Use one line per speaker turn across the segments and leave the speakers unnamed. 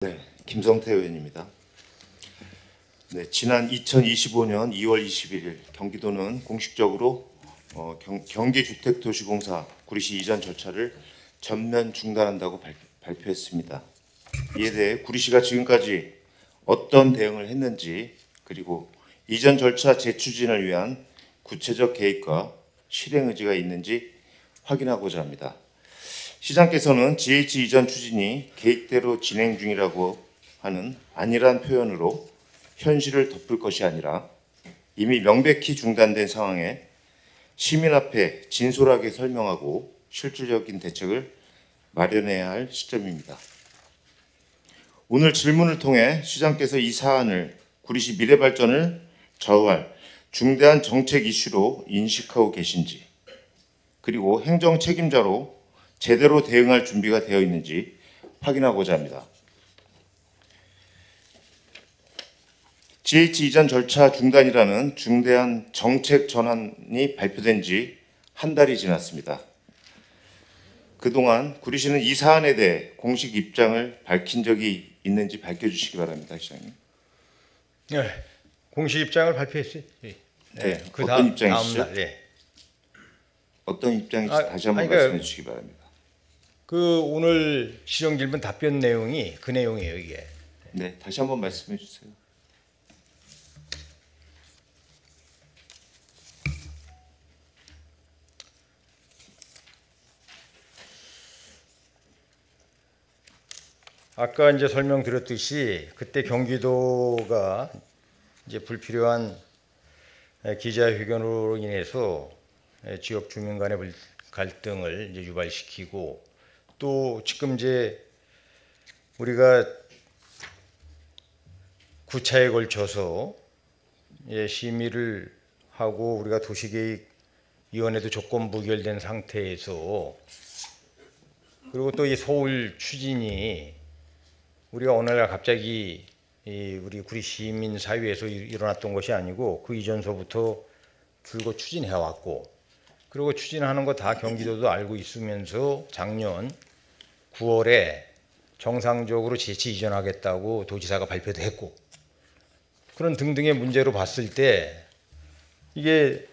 네, 김성태 의원입니다. 네, 지난 2025년 2월 21일 경기도는 공식적으로 경기주택도시공사 구리시 이전 절차를 전면 중단한다고 발표했습니다. 이에 대해 구리시가 지금까지 어떤 대응을 했는지, 그리고 이전 절차 재추진을 위한 구체적 계획과 실행 의지가 있는지 확인하고자 합니다. 시장께서는 GH 이전 추진이 계획대로 진행 중이라고 하는 안일한 표현으로 현실을 덮을 것이 아니라 이미 명백히 중단된 상황에 시민 앞에 진솔하게 설명하고 실질적인 대책을 마련해야 할 시점입니다. 오늘 질문을 통해 시장께서 이 사안을 구리시 미래발전을 좌우할 중대한 정책 이슈로 인식하고 계신지, 그리고 행정 책임자로 제대로 대응할 준비가 되어 있는지 확인하고자 합니다. GH 이전 절차 중단이라는 중대한 정책 전환이 발표된 지 한 달이 지났습니다. 그동안 구리시는 이 사안에 대해 공식 입장을 밝힌 적이 있는지 밝혀주시기 바랍니다, 시장님.
네, 공식 입장을 발표했어요.
네, 어떤 입장이시죠?
다음 날, 네.
어떤 입장인지 다시 한번
그러니까
말씀해 주시기 바랍니다.
그 오늘 시정 질문 답변 내용이 그 내용이에요, 이게.
네, 다시 한번 말씀해 주세요.
아까 이제 설명드렸듯이 그때 경기도가 이제 불필요한 기자회견으로 인해서 지역 주민 간의 갈등을 이제 유발시키고, 또 지금 이제 우리가 9차에 걸쳐서 심의를 하고 우리가 도시계획위원회도 조건 부결된 상태에서, 그리고 또 이 서울 추진이 우리가 어느 날 갑자기 우리 구리 시민 사회에서 일어났던 것이 아니고 그 이전서부터 줄곧 추진해 왔고, 그리고 추진하는 거 다 경기도도 알고 있으면서 작년 9월에 정상적으로 재치 이전하겠다고 도지사가 발표도 했고, 그런 등등의 문제로 봤을 때 이게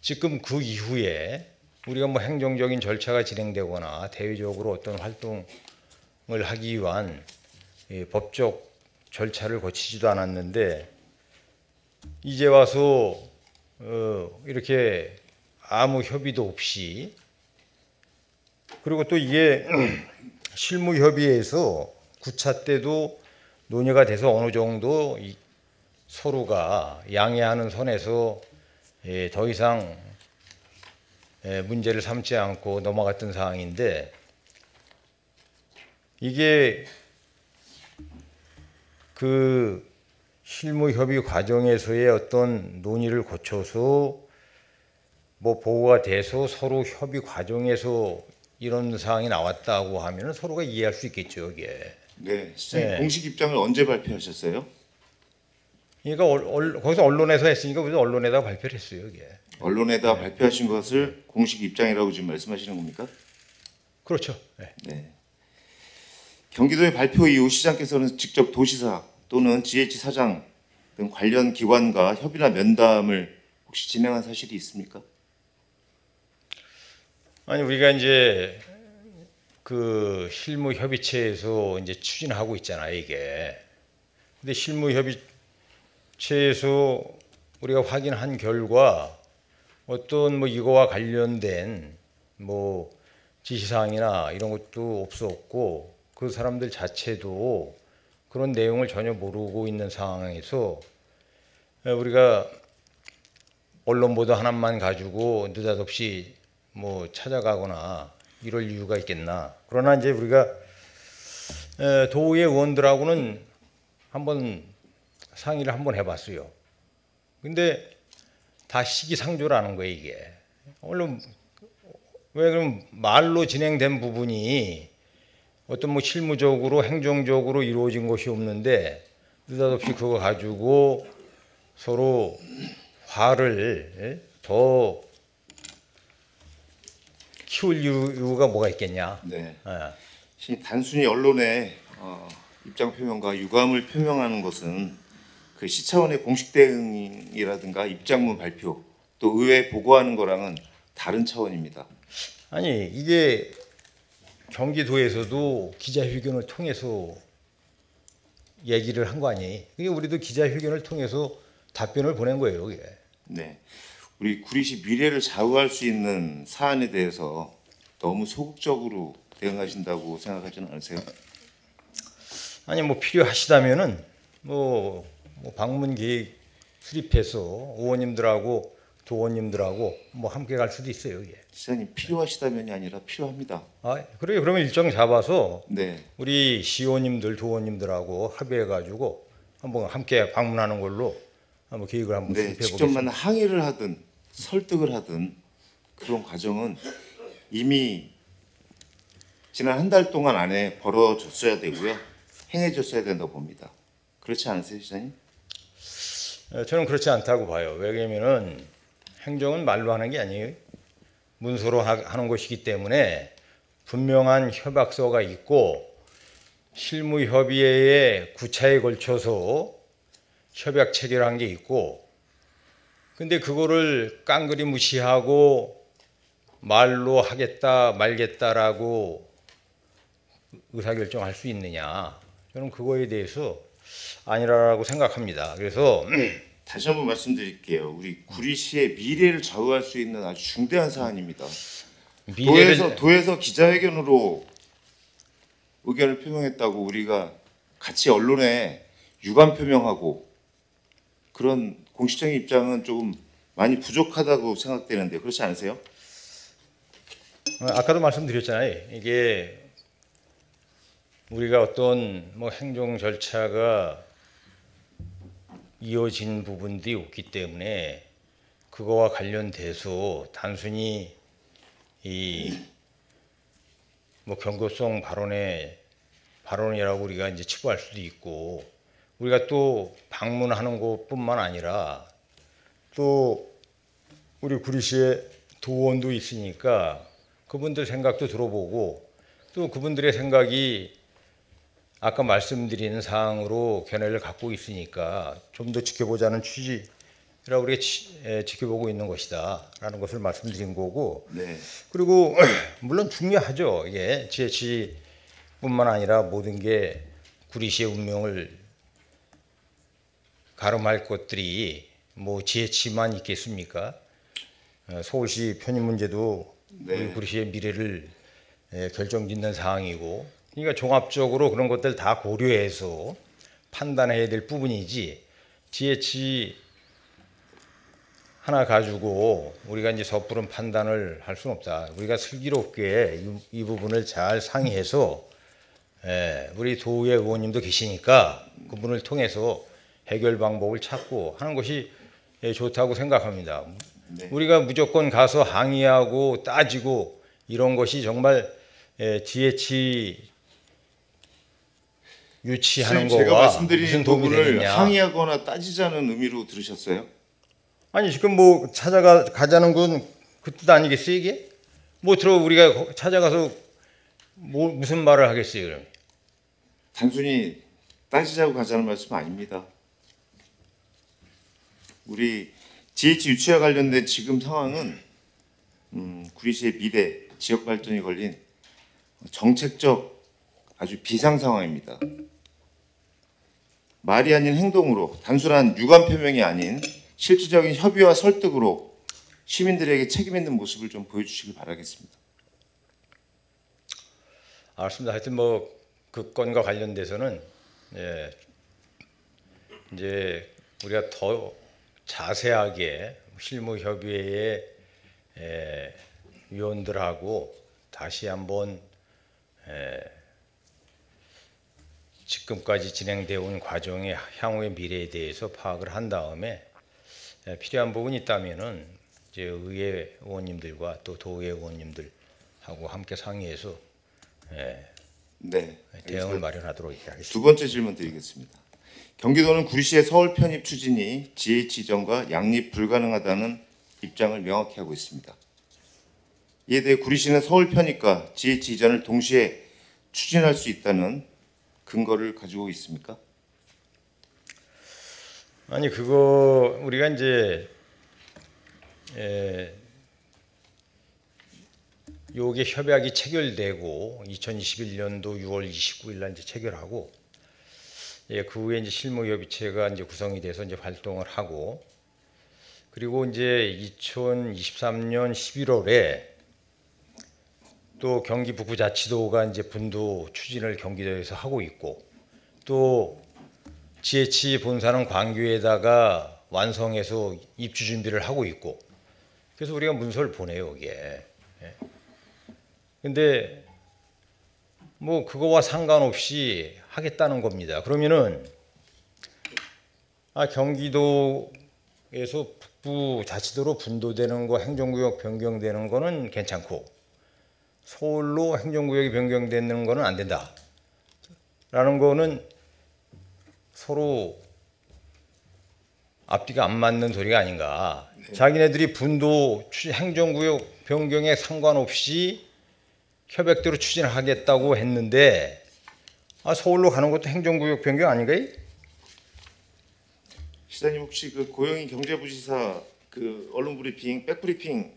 지금 그 이후에 우리가 뭐 행정적인 절차가 진행되거나 대외적으로 어떤 활동을 하기 위한 법적 절차를 거치지도 않았는데 이제 와서 이렇게 아무 협의도 없이, 그리고 또 이게 실무협의에서 9차 때도 논의가 돼서 어느 정도 서로가 양해하는 선에서 더 이상 문제를 삼지 않고 넘어갔던 상황인데, 이게 그 실무협의 과정에서의 어떤 논의를 거쳐서 뭐 보고가 돼서 서로 협의 과정에서 이런 상황이 나왔다고 하면 서로가 이해할 수 있겠죠, 이게.
네, 시장님 공식 입장을 언제 발표하셨어요?
그러니까 거기서 언론에서 했으니까 우리도 언론에다 발표를 했어요, 이게.
언론에다 발표하신 것을 공식 입장이라고 지금 말씀하시는 겁니까?
그렇죠. 네.
네. 경기도의 발표 이후 시장께서는 직접 도시사 또는 GH 사장 등 관련 기관과 협의나 면담을 혹시 진행한 사실이 있습니까?
아니, 우리가 이제 그 실무협의체에서 이제 추진하고 있잖아요, 이게. 근데 실무협의체에서 우리가 확인한 결과 어떤 뭐 이거와 관련된 뭐 지시사항이나 이런 것도 없었고, 그 사람들 자체도 그런 내용을 전혀 모르고 있는 상황에서 우리가 언론 보도 하나만 가지고 느닷없이 뭐 찾아가거나 이럴 이유가 있겠나. 그러나 이제 우리가 도의 의원들하고는 한번 상의를 한번 해봤어요. 근데 다 시기상조라는 거예요, 이게. 물론 왜 그럼 말로 진행된 부분이 어떤 뭐 실무적으로 행정적으로 이루어진 것이 없는데 느닷없이 그거 가지고 서로 화를 더 키울 이유가 뭐가 있겠냐.
네.
예.
단순히 언론에 입장 표명과 유감을 표명하는 것은 그 시 차원의 공식 대응이라든가 입장문 발표 또 의회에 보고하는 거랑은 다른 차원입니다.
아니 이게 경기도에서도 기자회견을 통해서 얘기를 한 거 아니에요? 이게 우리도 기자회견을 통해서 답변을 보낸 거예요. 이게.
네, 우리 구리시 미래를 좌우할 수 있는 사안에 대해서 너무 소극적으로 대응하신다고 생각하지는 않으세요?
아니 뭐 필요하시다면은 뭐 방문 계획 수립해서 의원님들하고 도원님들하고 뭐 함께 갈 수도 있어요. 이게.
시장님 필요하시다면이 아니라 필요합니다.
아 그래요. 그러면 일정 잡아서
네,
우리 시의원님들 도원님들하고 합의해가지고 한번 함께 방문하는 걸로 한번 계획을 한번
네,
수립해
직접
보겠습니다.
만나 항의를 하든 설득을 하든 그런 과정은 이미 지난 한 달 동안 안에 벌어졌어야 되고요. 행해졌어야 된다고 봅니다. 그렇지 않으세요, 시장님?
저는 그렇지 않다고 봐요. 왜냐면은 행정은 말로 하는 게 아니에요. 문서로 하는 것이기 때문에 분명한 협약서가 있고 실무협의회에 9차에 걸쳐서 협약 체결한 게 있고 근데 그거를 깡그리 무시하고 말로 하겠다 말겠다라고 의사결정할 수 있느냐 저는 그거에 대해서 아니라고 생각합니다. 그래서
다시 한번 말씀드릴게요. 우리 구리시의 미래를 좌우할 수 있는 아주 중대한 사안입니다. 도에서 기자회견으로 의견을 표명했다고 우리가 같이 언론에 유감 표명하고 그런 공식적인 입장은 조금 많이 부족하다고 생각되는데 그렇지 않으세요?
아까도 말씀드렸잖아요. 이게 우리가 어떤 뭐 행정 절차가 이어진 부분들이 없기 때문에 그거와 관련돼서 단순히 이 뭐 경고성 발언이라고 우리가 이제 치부할 수도 있고 우리가 또 방문하는 것뿐만 아니라 또 우리 구리시에 도원도 있으니까 그분들 생각도 들어보고 또 그분들의 생각이 아까 말씀드린 사항으로 견해를 갖고 있으니까 좀 더 지켜보자는 취지라고 우리가 지켜보고 있는 것이다라는 것을 말씀드린 거고
네.
그리고 물론 중요하죠. 이게 GH뿐만 아니라 모든 게 구리시의 운명을 가름할 것들이 뭐 GH만 있겠습니까? 서울시 편입 문제도
네.
우리 구리시의 미래를 결정짓는 사항이고 그러니까 종합적으로 그런 것들 다 고려해서 판단해야 될 부분이지 GH 하나 가지고 우리가 이제 섣부른 판단을 할 수는 없다. 우리가 슬기롭게 이 부분을 잘 상의해서 우리 도의회 의원님도 계시니까 그분을 통해서 해결 방법을 찾고 하는 것이 좋다고 생각합니다.
네.
우리가 무조건 가서 항의하고 따지고 이런 것이 정말 GH 유치하는
제가
거와
말씀드린
무슨 도움이
부분을
되겠냐.
항의하거나 따지자는 의미로 들으셨어요?
아니 지금 뭐 가자는 건 그 뜻 아니겠어요 이게? 뭐 우리가 찾아가서 뭐 무슨 말을 하겠어요 그럼?
단순히 따지자고 가자는 말씀 아닙니다. 우리 GH 유치와 관련된 지금 상황은 구리시의 미래, 지역 발전이 걸린 정책적 아주 비상 상황입니다. 말이 아닌 행동으로 단순한 유감 표명이 아닌 실질적인 협의와 설득으로 시민들에게 책임 있는 모습을 좀 보여주시길 바라겠습니다.
알겠습니다. 하여튼 뭐 그 건과 관련돼서는 이제 우리가 더 자세하게 실무협의회의 위원들하고 다시 한번 지금까지 진행되어 온 과정의 향후의 미래에 대해서 파악을 한 다음에 필요한 부분이 있다면은 이제 의회 의원님들과 또 도의회 의원님들하고 함께 상의해서
네,
대응을 마련하도록 하겠습니다.
두 번째 질문 드리겠습니다. 경기도는 구리시의 서울 편입 추진이 GH 이전과 양립 불가능하다는 입장을 명확히 하고 있습니다. 이에 대해 구리시는 서울 편입과 GH 이전을 동시에 추진할 수 있다는 근거를 가지고 있습니까?
아니 그거 우리가 이제 요게 협약이 체결되고 2021년도 6월 29일 날 이제 체결하고 그 후에 이제 실무협의체가 이제 구성이 돼서 이제 활동을 하고 그리고 이제 2023년 11월에 또 경기 북부자치도가 이제 분도 추진을 경기도에서 하고 있고 또 GH 본사는 광교에다가 완성해서 입주 준비를 하고 있고 그래서 우리가 문서를 보내요 여기에. 근데 뭐 그거와 상관없이 하겠다는 겁니다. 그러면은 경기도에서 북부자치도로 분도되는 거 행정구역 변경되는 거는 괜찮고 서울로 행정구역이 변경되는 거는 안 된다. 라는 거는 서로 앞뒤가 안 맞는 소리가 아닌가. 네. 자기네들이 분도 행정구역 변경에 상관없이 협약대로 추진하겠다고 했는데 서울로 가는 것도 행정구역 변경 아닌가요?
시장님 혹시 그 고영희 경제부지사 그 언론 브리핑 백브리핑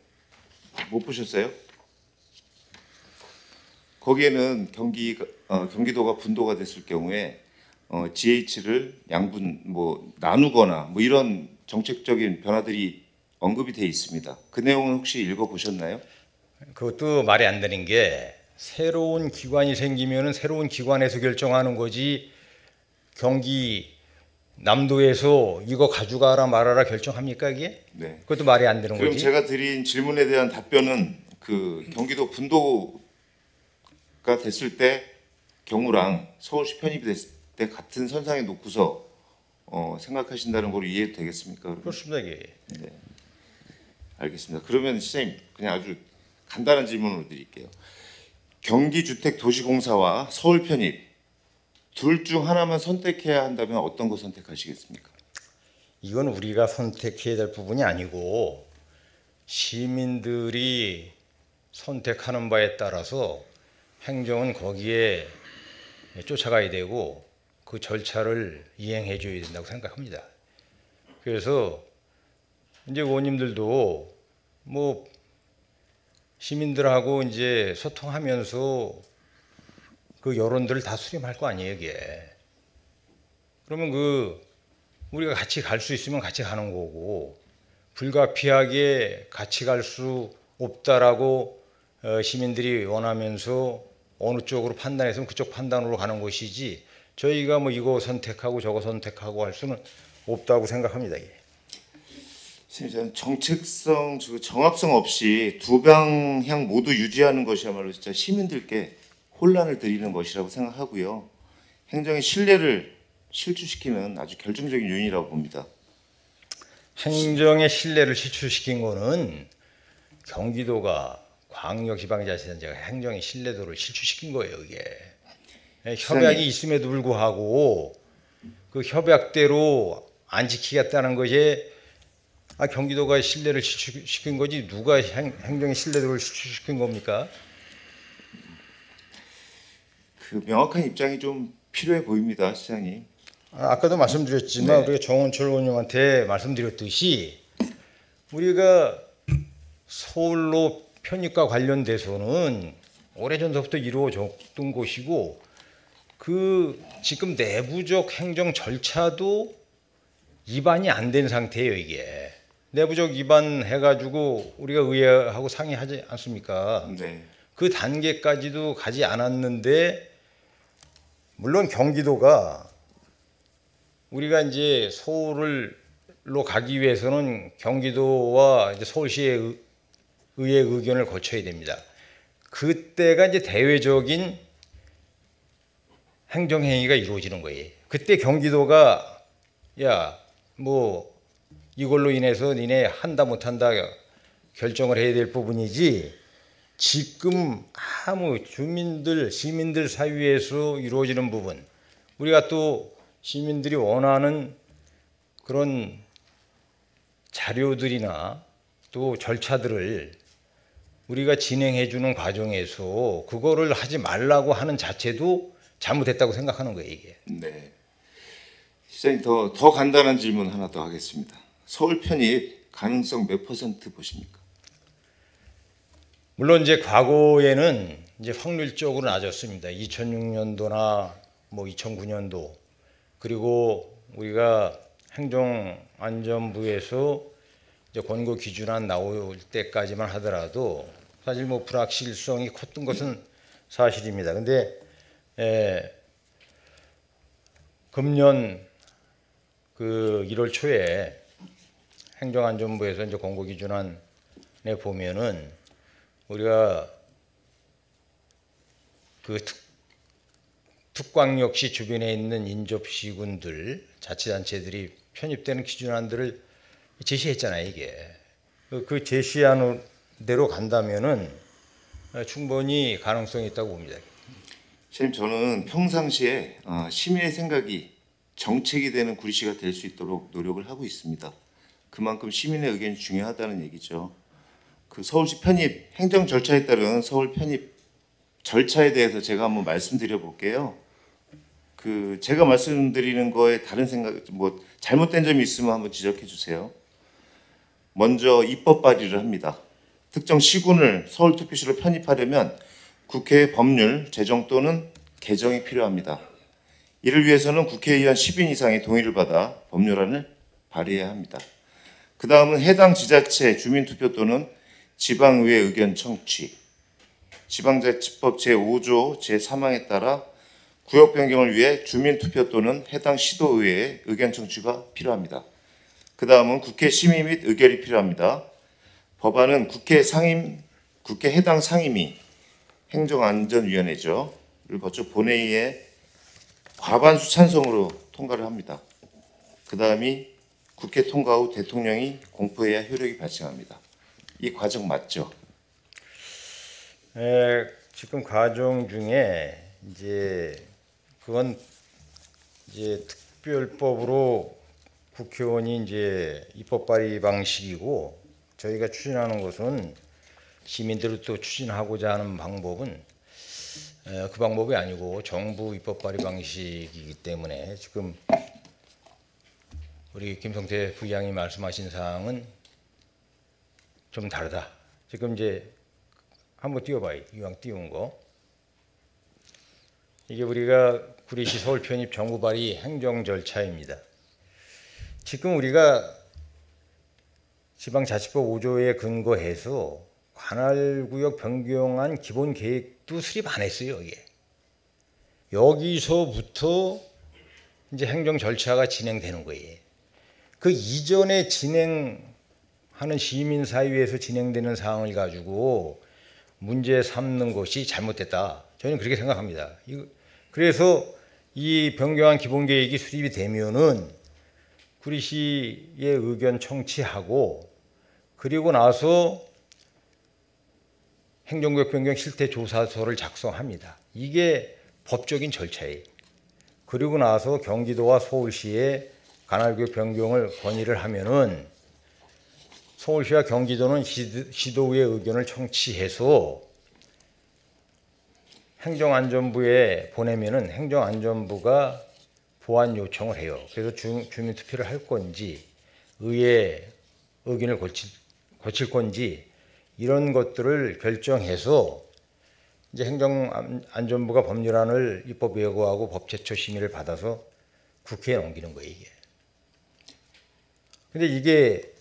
못 보셨어요? 거기에는 경기도가 분도가 됐을 경우에 GH를 양분 뭐 나누거나 뭐 이런 정책적인 변화들이 언급이 돼 있습니다. 그 내용은 혹시 읽어 보셨나요?
그것도 말이 안 되는 게 새로운 기관이 생기면은 새로운 기관에서 결정하는 거지 경기 남도에서 이거 가져가라 말아라 결정합니까 이게?
네.
그것도 말이 안 되는
그럼
거지.
제가 드린 질문에 대한 답변은 그 경기도 분도가 됐을 때 경우랑 서울시 편입이 됐을 때 같은 선상에 놓고서 생각하신다는 걸로 이해도 되겠습니까? 그러면?
그렇습니다 이게.
네. 알겠습니다. 그러면 시장님 그냥 아주 간단한 질문을 드릴게요. 경기주택도시공사와 서울 편입 둘 중 하나만 선택해야 한다면 어떤 거 선택하시겠습니까?
이건 우리가 선택해야 될 부분이 아니고 시민들이 선택하는 바에 따라서 행정은 거기에 쫓아가야 되고 그 절차를 이행해 줘야 된다고 생각합니다. 그래서 이제 의원님들도 뭐 시민들하고 이제 소통하면서 그 여론들을 다 수렴할 거 아니에요, 이게. 그러면 우리가 같이 갈 수 있으면 같이 가는 거고 불가피하게 같이 갈 수 없다라고 시민들이 원하면서 어느 쪽으로 판단했으면 그쪽 판단으로 가는 것이지 저희가 뭐 이거 선택하고 저거 선택하고 할 수는 없다고 생각합니다. 이게.
선생님, 정책성, 정합성 없이 두 방향 모두 유지하는 것이야말로 진짜 시민들께 혼란을 드리는 것이라고 생각하고요. 행정의 신뢰를 실추시키는 아주 결정적인 요인이라고 봅니다.
행정의 신뢰를 실추시킨 거는 경기도가 광역지방자치단체가 행정의 신뢰도를 실추시킨 거예요. 이게 협약이 있음에도 불구하고 그 협약대로 안 지키겠다는 것이 경기도가 신뢰를 실추시킨 거지 누가 행정의 신뢰도를 실추시킨 겁니까? 그
명확한 입장이 좀 필요해 보입니다, 시장님.
아까도 말씀드렸지만
네.
우리가 정원철 의원님한테 말씀드렸듯이 우리가 서울로 편입과 관련돼서는 오래전부터 이루어졌던 것이고 그 지금 내부적 행정 절차도 위반이 안 된 상태예요. 이게 내부적 위반해가지고 우리가 의회하고 상의하지 않습니까?
네.
그 단계까지도 가지 않았는데 물론 경기도가 우리가 이제 서울로 가기 위해서는 경기도와 이제 서울시의 의회 의견을 거쳐야 됩니다. 그때가 이제 대외적인 행정행위가 이루어지는 거예요. 그때 경기도가 뭐 이걸로 인해서 니네 한다 못한다 결정을 해야 될 부분이지 지금 아무 시민들 사이에서 이루어지는 부분 우리가 또 시민들이 원하는 그런 자료들이나 또 절차들을 우리가 진행해 주는 과정에서 그거를 하지 말라고 하는 자체도 잘못했다고 생각하는 거예요, 이게.
네. 시장님 더 간단한 질문 하나 더 하겠습니다. 서울 편입 가능성 몇 퍼센트 보십니까?
물론 이제 과거에는 이제 확률적으로 낮았습니다. 2006년도나 뭐 2009년도 그리고 우리가 행정안전부에서 이제 권고 기준안 나올 때까지만 하더라도 사실 뭐 불확실성이 컸던 것은 사실입니다. 근데 금년 그 1월 초에 행정안전부에서 이제 권고 기준안에 보면은 우리가 그 특광역시 주변에 있는 인접시군들 자치단체들이 편입되는 기준안들을 제시했잖아요. 이게 그 제시한 대로 간다면은 충분히 가능성이 있다고 봅니다.
선생님, 저는 평상시에 시민의 생각이 정책이 되는 구리시가 될 수 있도록 노력을 하고 있습니다. 그만큼 시민의 의견이 중요하다는 얘기죠. 그 서울시 편입 행정 절차에 따른 서울 편입 절차에 대해서 제가 한번 말씀드려 볼게요. 그 제가 말씀드리는 거에 다른 생각, 뭐 잘못된 점이 있으면 한번 지적해 주세요. 먼저 입법 발의를 합니다. 특정 시군을 서울특별시로 편입하려면 국회의 법률 제정 또는 개정이 필요합니다. 이를 위해서는 국회의원 10인 이상의 동의를 받아 법률안을 발의해야 합니다. 그 다음은 해당 지자체 주민투표 또는 지방의회 의견 청취, 지방자치법 제5조 제3항에 따라 구역 변경을 위해 주민투표 또는 해당 시도의회의 의견 청취가 필요합니다. 그 다음은 국회 심의 및 의결이 필요합니다. 법안은 국회 해당 상임위 행정안전위원회죠. 를 거쳐 본회의에 과반수 찬성으로 통과를 합니다. 그 다음이 국회 통과 후 대통령이 공포해야 효력이 발생합니다. 이 과정 맞죠?
지금 과정 중에 이제 그건 이제 특별법으로 국회의원이 이제 입법 발의 방식이고 저희가 추진하는 것은 시민들을 또 추진하고자 하는 방법은 그 방법이 아니고 정부 입법 발의 방식이기 때문에 지금 우리 김성태 부의장이 말씀하신 사항은 좀 다르다. 지금 이제 한번 띄워봐요. 이왕 띄운 거. 이게 우리가 구리시 서울 편입 정부 발의 행정 절차입니다. 지금 우리가 지방자치법 5조에 근거해서 관할구역 변경안 기본 계획도 수립 안 했어요. 이게 여기서부터 이제 행정 절차가 진행되는 거예요. 그 이전에 진행하는 시민사회에서 진행되는 사항을 가지고 문제 삼는 것이 잘못됐다. 저는 그렇게 생각합니다. 그래서 이 변경안 기본 계획이 수립이 되면은 구리시의 의견 청취하고 그리고 나서 행정구역 변경 실태 조사서를 작성합니다. 이게 법적인 절차예요. 그리고 나서 경기도와 서울시에 관할구역 변경을 건의를 하면은 서울시와 경기도는 시도의 의견을 청취해서 행정안전부에 보내면은 행정안전부가 보완 요청을 해요. 그래서 주민투표를 할 건지 의회 의견을 거칠 건지 이런 것들을 결정해서 이제 행정안전부가 법률안을 입법 예고하고 법제처 심의를 받아서 국회에 넘기는 거예요, 이게. 근데 이게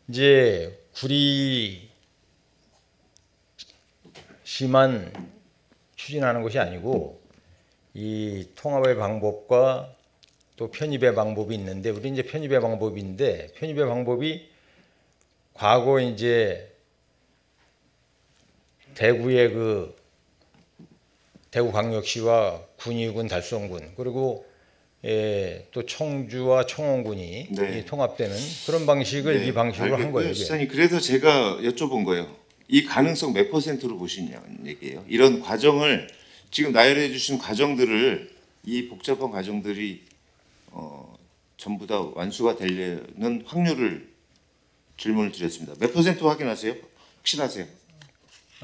이제 구리시만 추진하는 것이 아니고 이 통합의 방법과 또 편입의 방법이 있는데 우리 이제 편입의 방법이 과거 이제 대구의 그 대구광역시와 군위군 달성군 그리고 또 청주와 청원군이
네.
통합되는 그런 방식을
네,
이 방식으로 한 거예요. 이게.
시장님, 그래서 제가 여쭤본 거예요. 이 가능성 몇 %로 보시냐는 얘기예요. 이런 과정을 지금 나열해 주신 과정들을 이 복잡한 과정들이 전부 다 완수가 되려는 확률을 질문을 드렸습니다. 몇 % 확인하세요? 확신하세요?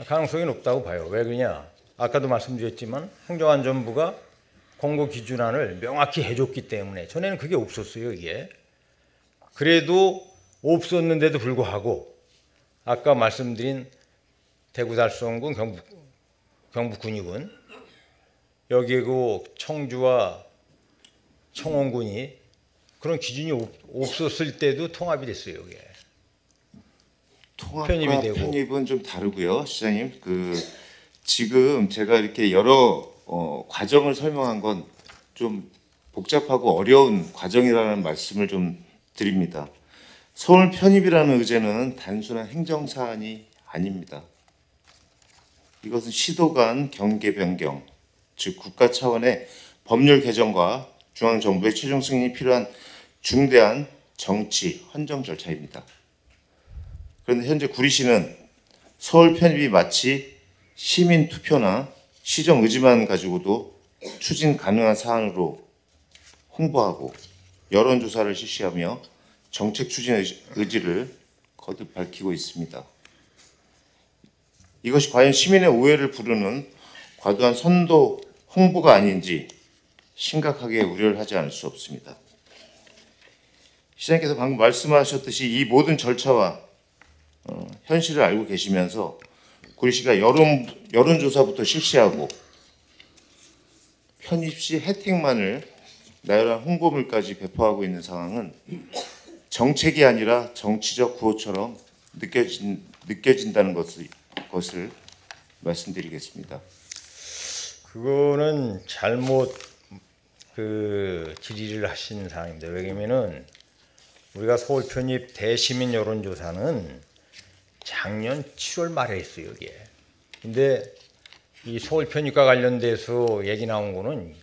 가능성이 높다고 봐요. 왜 그러냐? 아까도 말씀드렸지만 행정안전부가 공고 기준안을 명확히 해줬기 때문에 전에는 그게 없었어요. 이게 그래도 없었는데도 불구하고 아까 말씀드린 대구 달성군 경북 군위군 여기 그 청주와 청원군이 그런 기준이 없었을 때도 통합이 됐어요. 이게
통합과
편입이 되고.
편입은 좀 다르고요, 시장님. 지금 제가 이렇게 여러 과정을 설명한 건 좀 복잡하고 어려운 과정이라는 말씀을 좀 드립니다. 서울 편입이라는 의제는 단순한 행정 사안이 아닙니다. 이것은 시도 간 경계 변경, 즉 국가 차원의 법률 개정과 중앙 정부의 최종 승인이 필요한 중대한 정치 헌정 절차입니다. 그런데 현재 구리시는 서울 편입이 마치 시민 투표나 시정 의지만 가지고도 추진 가능한 사안으로 홍보하고 여론조사를 실시하며 정책 추진 의지를 거듭 밝히고 있습니다. 이것이 과연 시민의 오해를 부르는 과도한 선도 홍보가 아닌지 심각하게 우려를 하지 않을 수 없습니다. 시장님께서 방금 말씀하셨듯이 이 모든 절차와 현실을 알고 계시면서 구리시가 여론조사부터 실시하고 편입 시 혜택만을 나열한 홍보물까지 배포하고 있는 상황은 정책이 아니라 정치적 구호처럼 느껴진다는 것을 말씀드리겠습니다.
그거는 잘못 질의를 하신 사항입니다. 왜냐면은 우리가 서울 편입 대시민 여론조사는 작년 7월 말에 했어요, 이게. 근데 이 서울 편입과 관련돼서 얘기 나온 거는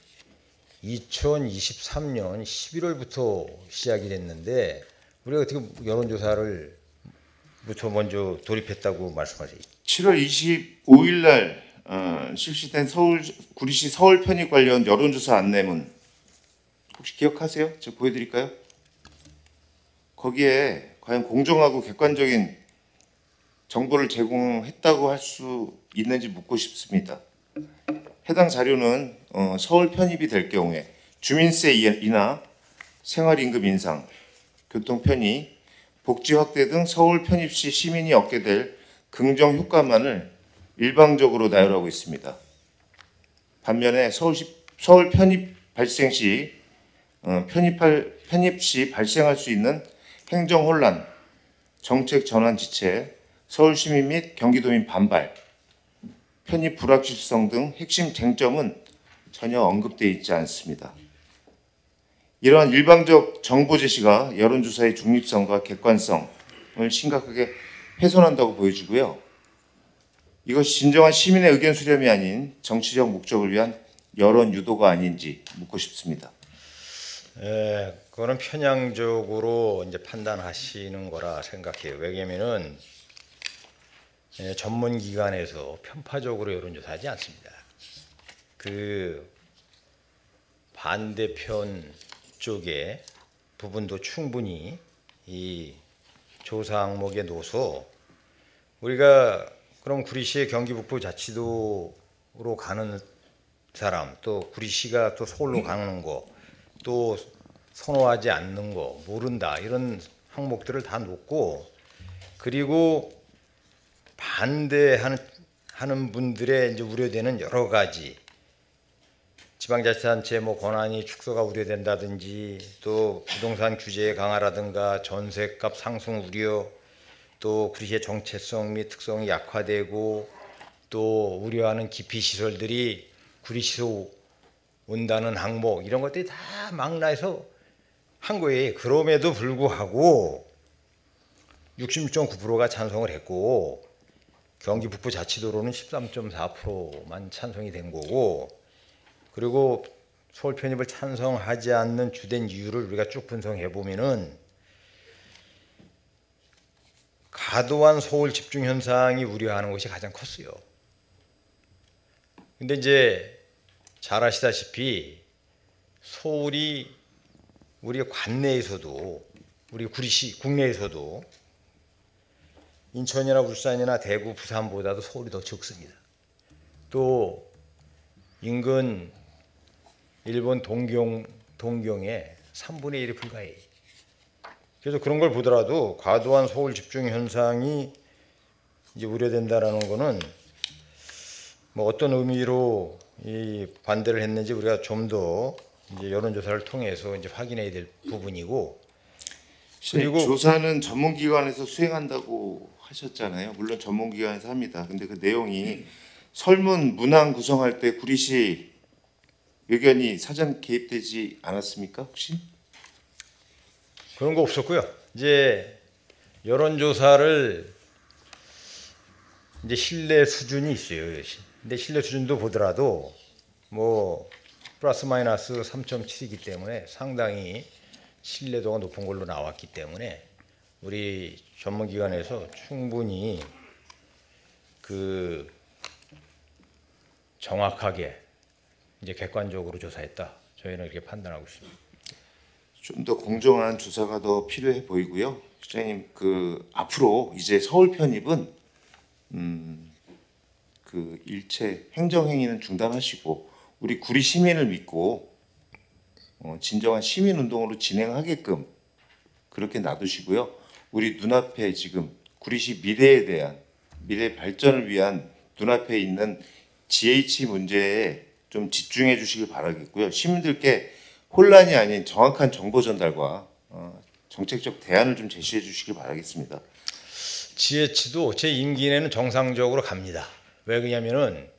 2023년 11월부터 시작이 됐는데 우리가 어떻게 여론조사를 부터 먼저 돌입했다고 말씀하세요?
7월 25일 날 실시된 구리시 서울 편입 관련 여론조사 안내문 혹시 기억하세요? 제가 보여드릴까요? 거기에 과연 공정하고 객관적인 정보를 제공했다고 할 수 있는지 묻고 싶습니다. 해당 자료는 서울 편입이 될 경우에 주민세 인하, 생활임금 인상, 교통 편의, 복지 확대 등 서울 편입 시 시민이 얻게 될 긍정 효과만을 일방적으로 나열하고 있습니다. 반면에 서울 편입 발생 시 편입 시 발생할 수 있는 행정 혼란, 정책 전환 지체, 서울 시민 및 경기도민 반발, 편입 불확실성 등 핵심 쟁점은 전혀 언급되어 있지 않습니다. 이러한 일방적 정보 제시가 여론조사의 중립성과 객관성을 심각하게 훼손한다고 보여지고요. 이것이 진정한 시민의 의견 수렴이 아닌 정치적 목적을 위한 여론 유도가 아닌지 묻고 싶습니다.
그거는 편향적으로 이제 판단하시는 거라 생각해요. 왜냐면은 전문 기관에서 편파적으로 여론조사하지 않습니다. 그 반대편 쪽의 부분도 충분히 이 조사 항목에 넣어서 우리가 그럼 구리시의 경기 북부 자치도로 가는 사람, 또 구리시가 또 서울로 가는 거, 또 선호하지 않는 거, 모른다 이런 항목들을 다 놓고 그리고 반대하는 분들의 이제 우려되는 여러 가지 지방자치단체 권한이 축소가 우려된다든지 또 부동산 규제 강화라든가 전셋값 상승 우려 또 구리시의 정체성 및 특성이 약화되고 또 우려하는 기피 시설들이 구리시로 온다는 항목 이런 것들이 다 망라해서 한 거예요. 그럼에도 불구하고 66.9%가 찬성을 했고 경기 북부 자치도로는 13.4%만 찬성이 된 거고 그리고 서울 편입을 찬성하지 않는 주된 이유를 우리가 쭉 분석해 보면은 과도한 서울 집중 현상이 우려하는 것이 가장 컸어요. 근데 이제 잘 아시다시피 서울이 우리 관내에서도 우리 구리시 국내에서도 인천이나 울산이나 대구, 부산보다도 서울이 더 적습니다. 또 인근 일본 동경의 3분의 1이 불과해. 그래서 그런 걸 보더라도 과도한 서울 집중 현상이 이제 우려된다라는 거는 뭐 어떤 의미로 이 반대를 했는지 우리가 좀 더 이제 여론조사를 통해서 이제 확인해야 될 부분이고,
그리고 조사는 전문기관에서 수행한다고 하셨잖아요. 물론 전문기관에서 합니다. 근데 그 내용이 설문 문항 구성할 때 구리시 의견이 사전 개입되지 않았습니까? 혹시?
그런 거 없었고요. 이제 여론조사를 이제 신뢰 수준이 있어요. 근데 신뢰 수준도 보더라도 뭐 플러스 마이너스 3.7이기 때문에 상당히 신뢰도가 높은 걸로 나왔기 때문에 우리 전문기관에서 충분히 그 정확하게 이제 객관적으로 조사했다. 저희는 이렇게 판단하고 있습니다.
좀 더 공정한 조사가 더 필요해 보이고요. 시장님, 그 앞으로 이제 서울 편입은 그 일체 행정 행위는 중단하시고 우리 구리 시민을 믿고 진정한 시민 운동으로 진행하게끔 그렇게 놔두시고요. 우리 눈앞에 지금 구리시 미래에 대한 미래 발전을 위한 눈앞에 있는 GH 문제에 좀 집중해 주시길 바라겠고요. 시민들께 혼란이 아닌 정확한 정보 전달과 정책적 대안을 좀 제시해 주시길 바라겠습니다.
GH도 제 임기 내는 정상적으로 갑니다. 왜 그러냐면은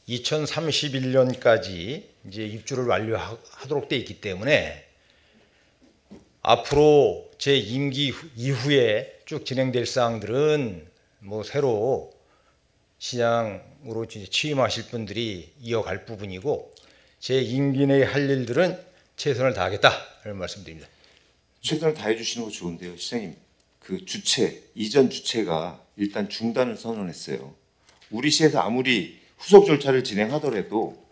2031년까지 이제 입주를 완료하도록 돼 있기 때문에 앞으로 제 임기 이후에 쭉 진행될 사항들은 뭐 새로 시장으로 이제 취임하실 분들이 이어갈 부분이고 제 임기 내에 할 일들은 최선을 다하겠다는 말씀드립니다.
최선을 다해 주시는 거 좋은데요, 시장님. 그 주체 이전 주체가 일단 중단을 선언했어요. 우리 시에서 아무리 후속 절차를 진행하더라도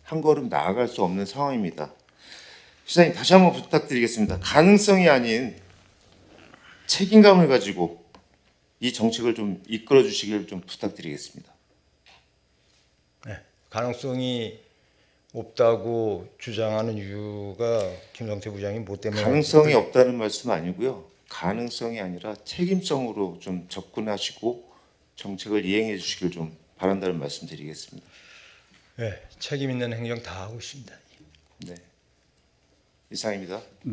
한 걸음 나아갈 수 없는 상황입니다. 시장님 다시 한번 부탁드리겠습니다. 가능성이 아닌 책임감을 가지고 이 정책을 좀 이끌어 주시길 좀 부탁드리겠습니다.
네, 가능성이 없다고 주장하는 이유가 김성태 부장이 뭐 때문에
가능성이 없다는 말씀은 아니고요. 가능성이 아니라 책임성으로 좀 접근하시고 정책을 이행해 주시길 좀 바란다는 말씀드리겠습니다.
네, 책임 있는 행정 다 하고 있습니다.
네, 이상입니다.
네.